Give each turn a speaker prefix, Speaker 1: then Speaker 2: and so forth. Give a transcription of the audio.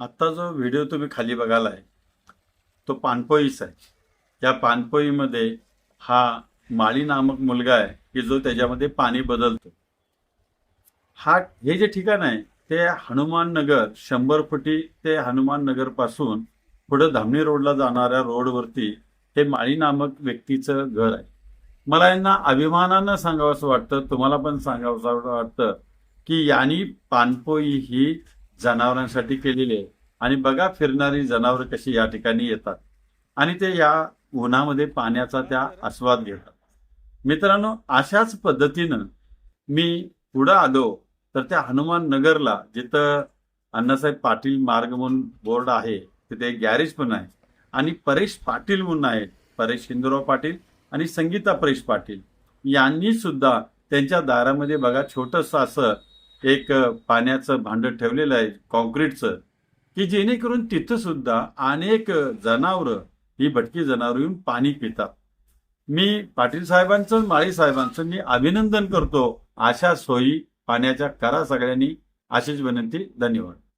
Speaker 1: आता जो व्हिडिओ तुम्ही खाली बघालाय तो पाणपोईचा आहे. त्या पाणपोईमध्ये हा माळी नामक मुलगा आहे की जो त्याच्यामध्ये पाणी बदलतो. हे जे ठिकाण आहे ते हनुमान नगर 100 फुटी ते हनुमान नगर पासून पुढे धामणी रोडला जाणाऱ्या रोडवरती हे माळी नामक व्यक्तीचं घर आहे. मला यांना अभिमानानं सांगावंसं वाटतं, तुम्हाला पण सांगावंसं वाटतं की यांनी पाणपोई ही जनावरांसाठी केलेली आहे. आणि बघा फिरणारी जनावरं कशी या ठिकाणी येतात आणि ते या उन्हामध्ये पाण्याचा त्या आस्वाद घेतात. मित्रांनो, अशाच पद्धतीनं मी पुढं आलो तर त्या हनुमान नगरला जिथं अण्णासाहेब पाटील मार्ग म्हणून बोर्ड आहे तिथे गॅरेज पण आहे आणि परेश पाटील म्हणून आहेत, परेश हिंदूराव पाटील आणि संगीता परेश पाटील यांनी सुद्धा त्यांच्या दारामध्ये बघा छोटंसं असं एक पाण्याचं भांड ठेवलेलं आहे कॉन्क्रीटचं, की जेणेकरून तिथं सुद्धा अनेक जनावरं ही भटकी जनावरं येऊन पाणी पितात. मी पाटील साहेबांचं माळी साहेबांचं मी अभिनंदन करतो. अशा सोयी पाण्याच्या करा सगळ्यांनी, अशीच विनंती. धन्यवाद.